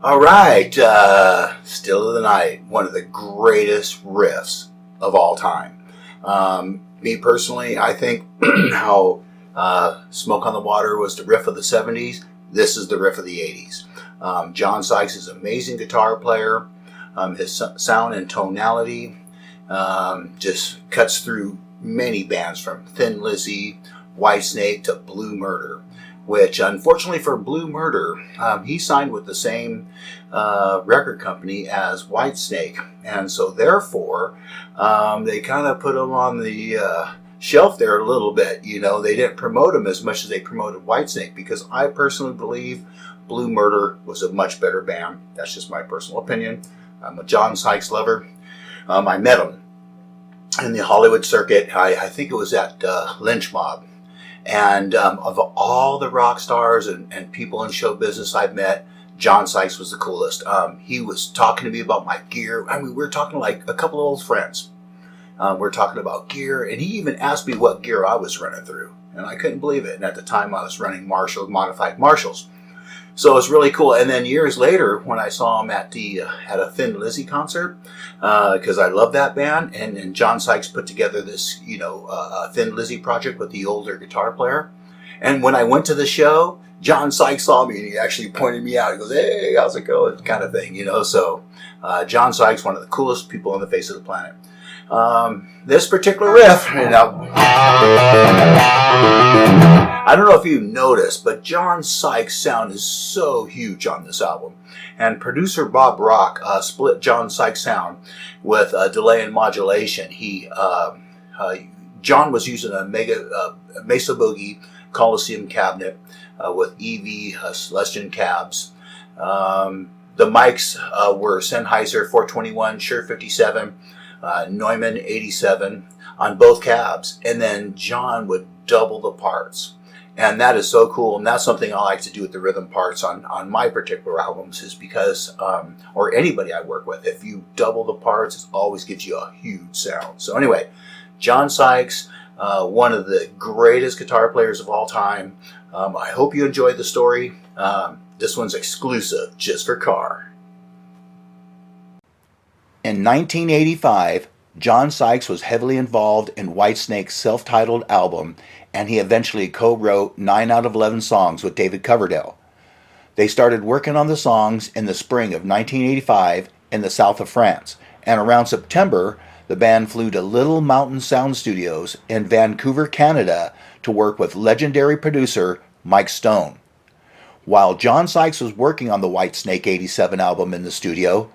Alright, Still of the Night, one of the greatest riffs of all time. Me personally, I think how Smoke on the Water was the riff of the 70s, this is the riff of the 80s. John Sykes is an amazing guitar player. His sound and tonality just cuts through many bands from Thin Lizzy, Whitesnake to Blue Murder. Which, unfortunately for Blue Murder, he signed with the same record company as Whitesnake. And so therefore, they kind of put him on the shelf there a little bit. You know, they didn't promote him as much as they promoted Whitesnake, because I personally believe Blue Murder was a much better band. That's just my personal opinion. I'm a John Sykes lover. I met him in the Hollywood circuit. I think it was at Lynch Mob. And of all the rock stars and people in show business I've met, John Sykes was the coolest. He was talking to me about my gear. I mean, we were talking like a couple of old friends. We're talking about gear, and he even asked me what gear I was running through. And I couldn't believe it. And at the time, I was running Marshall, modified Marshalls. So it was really cool. And then years later, when I saw him at a Thin Lizzy concert, because I love that band, and John Sykes put together this, Thin Lizzy project with the older guitar player. And when I went to the show, John Sykes saw me and he actually pointed me out. He goes, "Hey, how's it going?" kind of thing, So John Sykes, one of the coolest people on the face of the planet. This particular riff, I don't know if you noticed, but John Sykes' sound is so huge on this album. And producer Bob Rock split John Sykes' sound with delay and modulation. John was using a Mesa Boogie Coliseum cabinet with EV Celestion cabs. The mics were Sennheiser 421, Shure 57, Neumann 87 on both cabs, and then John would double the parts. And that is so cool, and that's something I like to do with the rhythm parts on my particular albums, is because, or anybody I work with, if you double the parts, it always gives you a huge sound. So anyway, John Sykes, one of the greatest guitar players of all time. I hope you enjoyed the story. This one's exclusive, just for Car. In 1985, John Sykes was heavily involved in Whitesnake's self-titled album, and he eventually co-wrote 9 out of 11 songs with David Coverdale. They started working on the songs in the spring of 1985 in the south of France, and around September, the band flew to Little Mountain Sound Studios in Vancouver, Canada, to work with legendary producer Mike Stone. While John Sykes was working on the Whitesnake 87 album in the studio,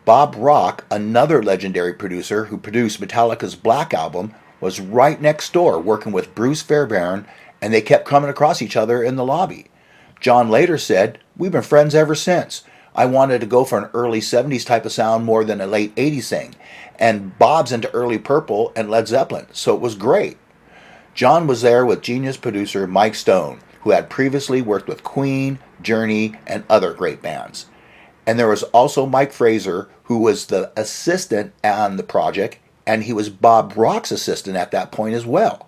Bob Rock, another legendary producer who produced Metallica's Black Album, was right next door working with Bruce Fairbairn, and they kept coming across each other in the lobby. John later said, "We've been friends ever since. I wanted to go for an early 70s type of sound more than a late 80s thing, and Bob's into early Purple and Led Zeppelin, so it was great." John was there with genius producer Mike Stone, who had previously worked with Queen, Journey, and other great bands. And there was also Mike Fraser, who was the assistant on the project, and he was Bob Rock's assistant at that point as well.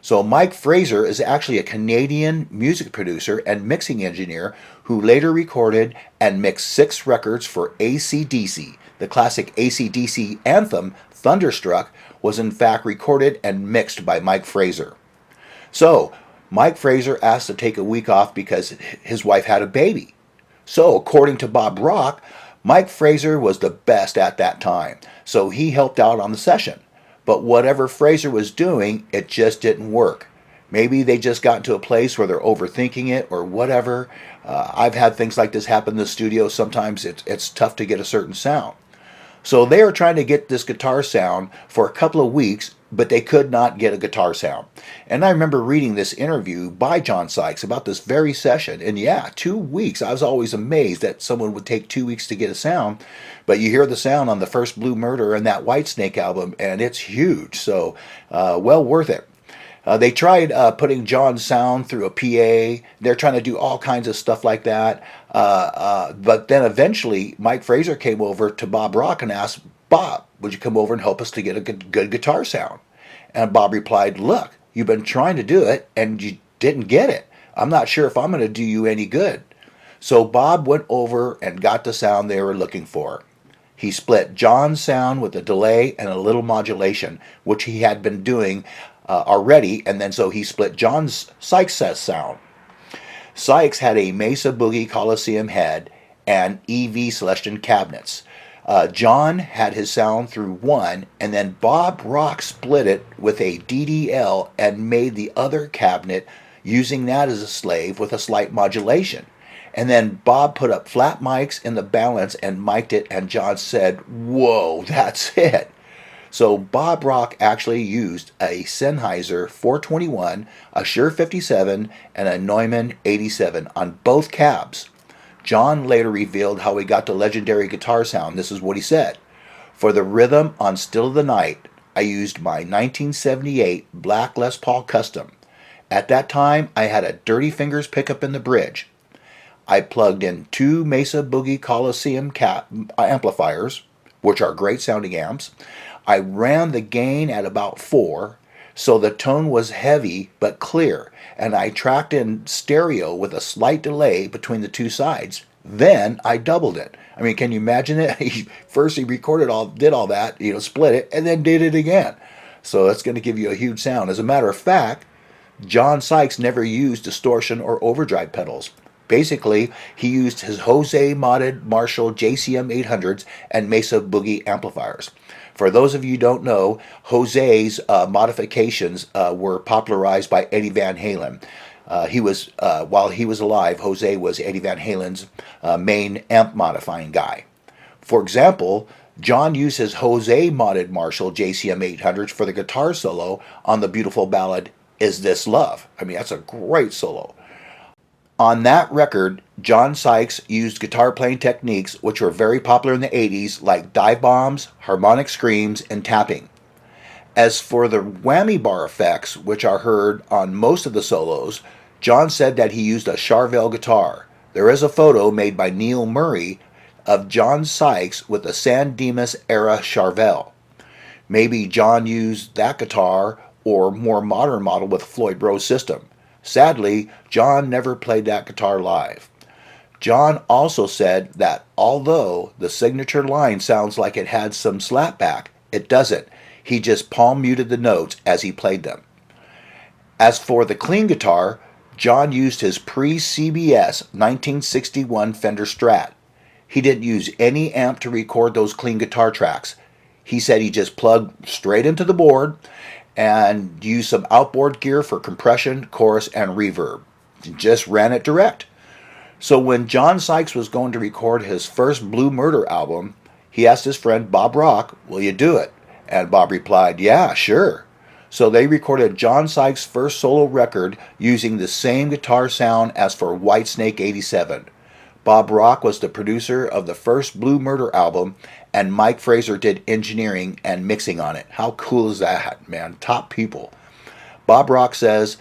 So Mike Fraser is actually a Canadian music producer and mixing engineer who later recorded and mixed 6 records for AC/DC. The classic AC/DC anthem, Thunderstruck, was in fact recorded and mixed by Mike Fraser. So Mike Fraser asked to take a week off because his wife had a baby. So according to Bob Rock, Mike Fraser was the best at that time, so he helped out on the session. But whatever Fraser was doing, it just didn't work. Maybe they just got to a place where they're overthinking it or whatever. I've had things like this happen in the studio. Sometimes it's tough to get a certain sound. So they were trying to get this guitar sound for a couple of weeks, but they could not get a guitar sound. And I remember reading this interview by John Sykes about this very session. And yeah, 2 weeks. I was always amazed that someone would take 2 weeks to get a sound. But you hear the sound on the first Blue Murder and that Whitesnake album, and it's huge. So well worth it. They tried putting John's sound through a PA. They're trying to do all kinds of stuff like that. But then eventually, Mike Fraser came over to Bob Rock and asked, Bob, would you come over and help us to get a good guitar sound? And Bob replied, look, you've been trying to do it and you didn't get it. I'm not sure if I'm going to do you any good. So Bob went over and got the sound they were looking for. He split John's sound with a delay and a little modulation, which he had been doing already, and then so he split John's Sykes sound. Sykes had a Mesa Boogie Coliseum head and EV Celestion cabinets. John had his sound through one, and then Bob Rock split it with a DDL and made the other cabinet using that as a slave with a slight modulation. And then Bob put up flat mics in the balance and mic'd it, and John said, whoa, that's it. So Bob Rock actually used a Sennheiser 421, a Shure 57, and a Neumann 87 on both cabs. John later revealed how he got the legendary guitar sound. This is what he said. For the rhythm on Still of the Night, I used my 1978 Black Les Paul Custom. At that time, I had a Dirty Fingers pickup in the bridge. I plugged in two Mesa Boogie Coliseum amplifiers, which are great sounding amps. I ran the gain at about 4, so the tone was heavy but clear, and I tracked in stereo with a slight delay between the two sides. Then I doubled it. I mean, can you imagine it? First he did all that, split it, and then did it again. So that's going to give you a huge sound. As a matter of fact, John Sykes never used distortion or overdrive pedals. Basically, he used his Jose modded Marshall JCM 800s and Mesa Boogie amplifiers. For those of you who don't know, Jose's modifications were popularized by Eddie Van Halen. While he was alive, Jose was Eddie Van Halen's main amp modifying guy. For example, John used his Jose modded Marshall JCM 800s for the guitar solo on the beautiful ballad Is This Love? I mean, that's a great solo. On that record, John Sykes used guitar playing techniques which were very popular in the 80s, like dive bombs, harmonic screams, and tapping. As for the whammy bar effects, which are heard on most of the solos, John said that he used a Charvel guitar. There is a photo made by Neil Murray of John Sykes with a San Dimas era Charvel. Maybe John used that guitar or more modern model with Floyd Rose system. Sadly, John never played that guitar live. John also said that although the signature line sounds like it had some slapback, it doesn't. He just palm muted the notes as he played them. As for the clean guitar, John used his pre-CBS 1961 Fender Strat. He didn't use any amp to record those clean guitar tracks. He said he just plugged straight into the board and used some outboard gear for compression, chorus, and reverb. Just ran it direct. So when John Sykes was going to record his first Blue Murder album, he asked his friend Bob Rock, will you do it? And Bob replied, yeah, sure. So they recorded John Sykes' first solo record using the same guitar sound as for Whitesnake 87. Bob Rock was the producer of the first Blue Murder album, and Mike Fraser did engineering and mixing on it. How cool is that, man? Top people. Bob Rock says,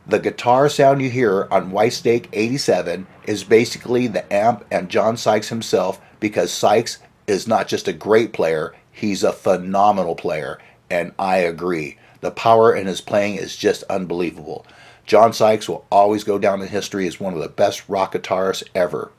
the guitar sound you hear on Whitesnake 87 is basically the amp and John Sykes himself, because Sykes is not just a great player, he's a phenomenal player, and I agree. The power in his playing is just unbelievable. John Sykes will always go down in history as one of the best rock guitarists ever.